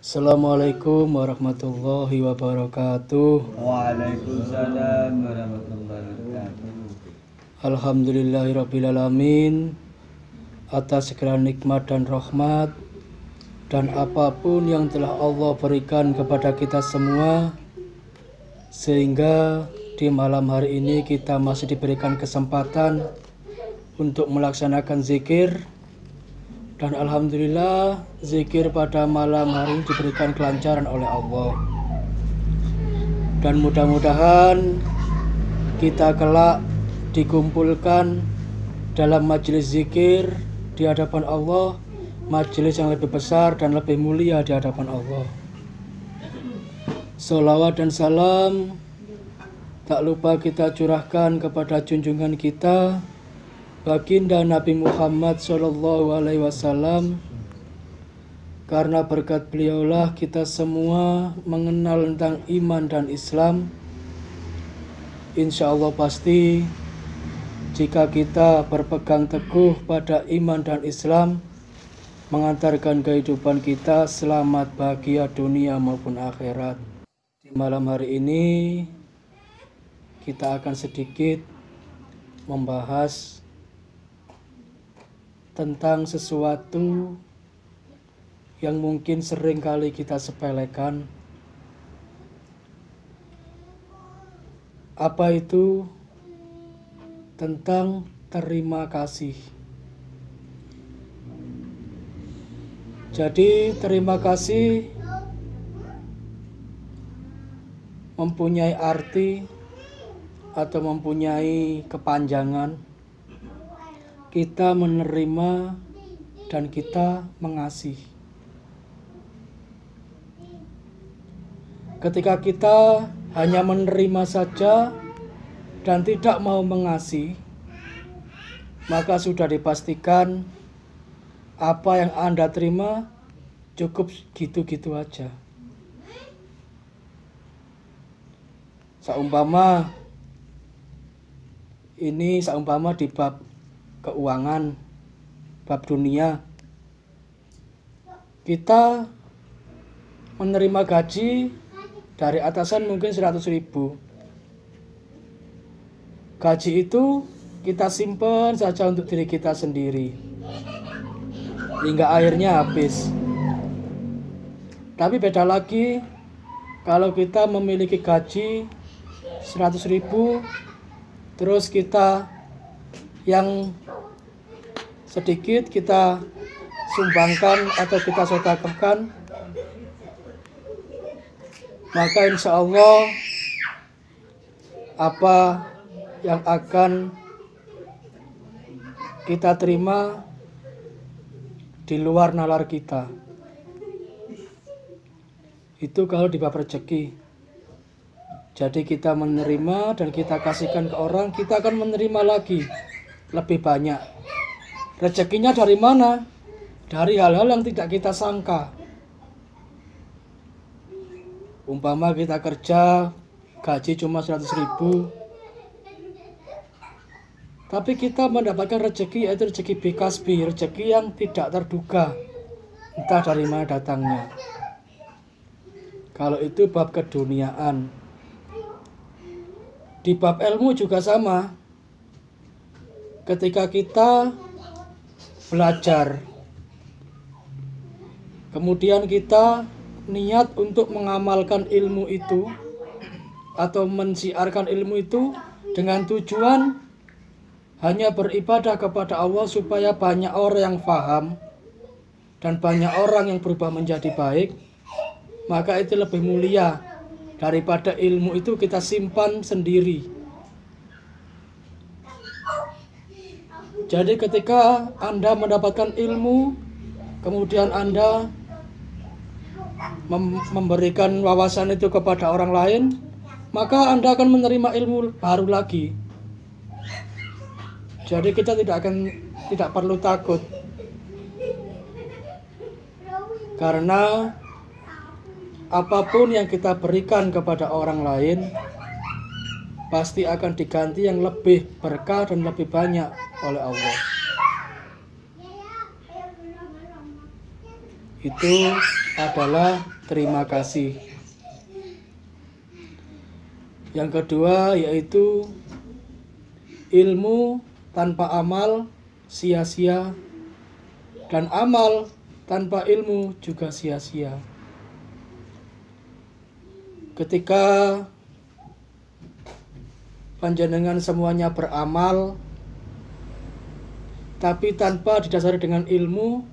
Assalamualaikum warahmatullahi wabarakatuh. Waalaikumsalam warahmatullahi wabarakatuh. Alhamdulillahirrabbilalamin, atas segala nikmat dan rahmat dan apapun yang telah Allah berikan kepada kita semua, sehingga di malam hari ini kita masih diberikan kesempatan untuk melaksanakan zikir. Dan alhamdulillah, zikir pada malam hari ini diberikan kelancaran oleh Allah. Dan mudah-mudahan kita kelak dikumpulkan dalam majelis zikir di hadapan Allah, majelis yang lebih besar dan lebih mulia di hadapan Allah. Sholawat dan salam tak lupa kita curahkan kepada junjungan kita, Baginda Nabi Muhammad SAW, karena berkat beliaulah kita semua mengenal tentang iman dan Islam. Insya Allah pasti jika kita berpegang teguh pada iman dan Islam, mengantarkan kehidupan kita selamat bahagia dunia maupun akhirat. Di malam hari ini kita akan sedikit membahas tentang sesuatu yang mungkin sering kali kita sepelekan. Apa itu? Tentang terima kasih. Jadi terima kasih mempunyai arti atau mempunyai kepanjangan. Kita menerima dan kita mengasihi. Ketika kita hanya menerima saja dan tidak mau mengasihi, maka sudah dipastikan apa yang Anda terima cukup gitu-gitu aja. Seumpama di bab keuangan, bab dunia, kita menerima gaji dari atasan mungkin 100.000. Gaji itu kita simpan saja untuk diri kita sendiri hingga akhirnya habis. Tapi beda lagi kalau kita memiliki gaji 100.000, terus kita yang sedikit kita sumbangkan atau kita sedekahkan, maka insya Allah apa yang akan kita terima di luar nalar kita. Itu kalau di bab rezeki. Jadi kita menerima dan kita kasihkan ke orang, kita akan menerima lagi lebih banyak. Rezekinya dari mana? Dari hal-hal yang tidak kita sangka. Umpama kita kerja, gaji cuma 100.000, tapi kita mendapatkan rezeki, yaitu rezeki bikasbi, rezeki yang tidak terduga, entah dari mana datangnya. Kalau itu bab keduniaan. Di bab ilmu juga sama. Ketika kita belajar, kemudian kita niat untuk mengamalkan ilmu itu atau mensiarkan ilmu itu dengan tujuan hanya beribadah kepada Allah supaya banyak orang yang paham dan banyak orang yang berubah menjadi baik, maka itu lebih mulia daripada ilmu itu kita simpan sendiri. Jadi ketika Anda mendapatkan ilmu, kemudian Anda memberikan wawasan itu kepada orang lain, maka Anda akan menerima ilmu baru lagi. Jadi kita tidak perlu takut, karena apapun yang kita berikan kepada orang lain pasti akan diganti yang lebih berkah dan lebih banyak oleh Allah. Itu adalah terima kasih. Yang kedua yaitu ilmu tanpa amal sia-sia, dan amal tanpa ilmu juga sia-sia. Ketika panjenengan semuanya beramal tapi tanpa didasari dengan ilmu,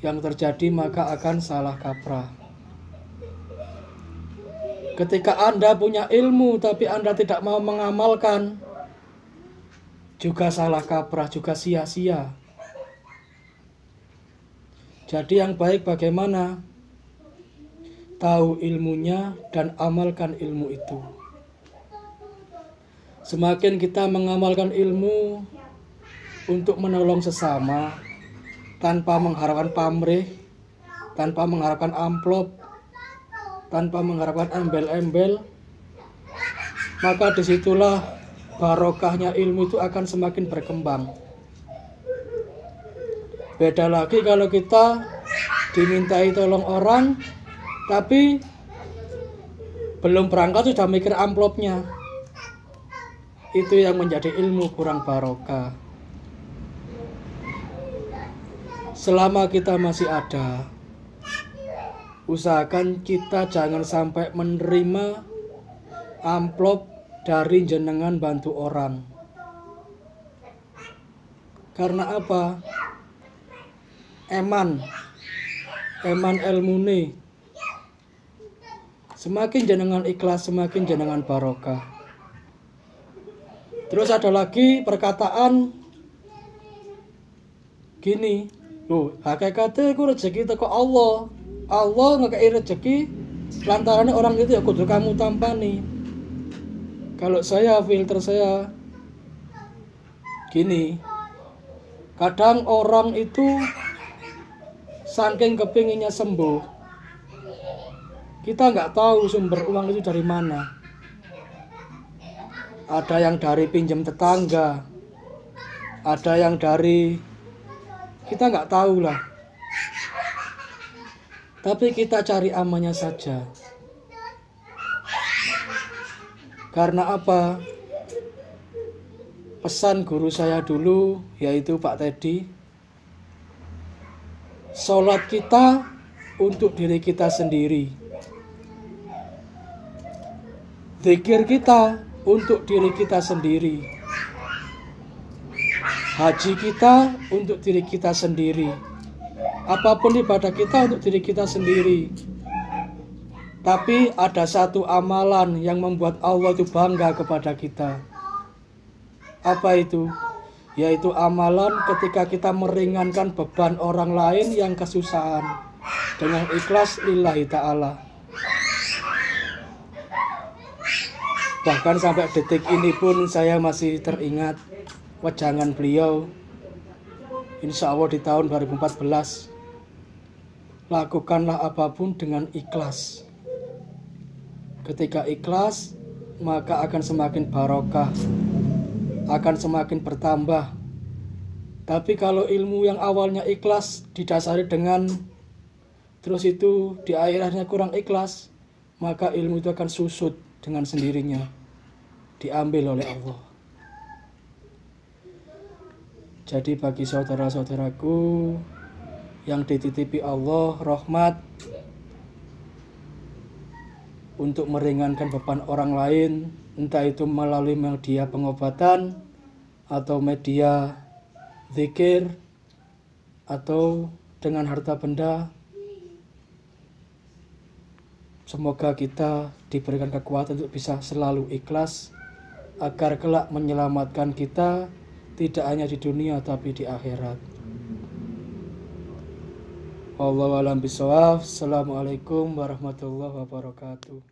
yang terjadi maka akan salah kaprah. Ketika Anda punya ilmu tapi Anda tidak mau mengamalkan, juga salah kaprah, juga sia-sia. Jadi yang baik bagaimana? Tahu ilmunya dan amalkan ilmu itu. Semakin kita mengamalkan ilmu untuk menolong sesama tanpa mengharapkan pamrih, tanpa mengharapkan amplop, tanpa mengharapkan embel-embel, maka disitulah barokahnya ilmu itu akan semakin berkembang. Beda lagi kalau kita dimintai tolong orang tapi belum berangkat sudah mikir amplopnya. Itu yang menjadi ilmu kurang barokah. Selama kita masih ada, usahakan kita jangan sampai menerima amplop dari jenengan bantu orang. Karena apa? Eman ilmune. Semakin jenengan ikhlas, semakin jenengan barokah. Terus ada lagi perkataan gini, loh, hakikatnya aku rezeki teko Allah. Allah ngekei rezeki lantaran orang itu ya kudu kamu tampani. Kalau saya, filter saya gini, kadang orang itu saking kepinginnya sembuh, kita nggak tahu sumber uang itu dari mana. Ada yang dari pinjam tetangga, ada yang dari kita nggak tahu lah. Tapi kita cari amannya saja. Karena apa? Pesan guru saya dulu, yaitu Pak Teddy, sholat kita untuk diri kita sendiri, zikir kita untuk diri kita sendiri, haji kita untuk diri kita sendiri, apapun ibadah kita untuk diri kita sendiri. Tapi ada satu amalan yang membuat Allah itu bangga kepada kita. Apa itu? Yaitu amalan ketika kita meringankan beban orang lain yang kesusahan dengan ikhlas lillahi ta'ala. Bahkan sampai detik ini pun saya masih teringat wejangan beliau. Insya Allah di tahun 2014, lakukanlah apapun dengan ikhlas. Ketika ikhlas, maka akan semakin barokah, akan semakin bertambah. Tapi kalau ilmu yang awalnya ikhlas didasari dengan terus itu di akhirnya kurang ikhlas, maka ilmu itu akan susut dengan sendirinya, diambil oleh Allah. Jadi bagi saudara-saudaraku yang dititipi Allah rahmat untuk meringankan beban orang lain, entah itu melalui media pengobatan atau media zikir atau dengan harta benda, semoga kita diberikan kekuatan untuk bisa selalu ikhlas agar kelak menyelamatkan kita tidak hanya di dunia tapi di akhirat. Wallahu a'lam bishawab. Assalamualaikum warahmatullahi wabarakatuh.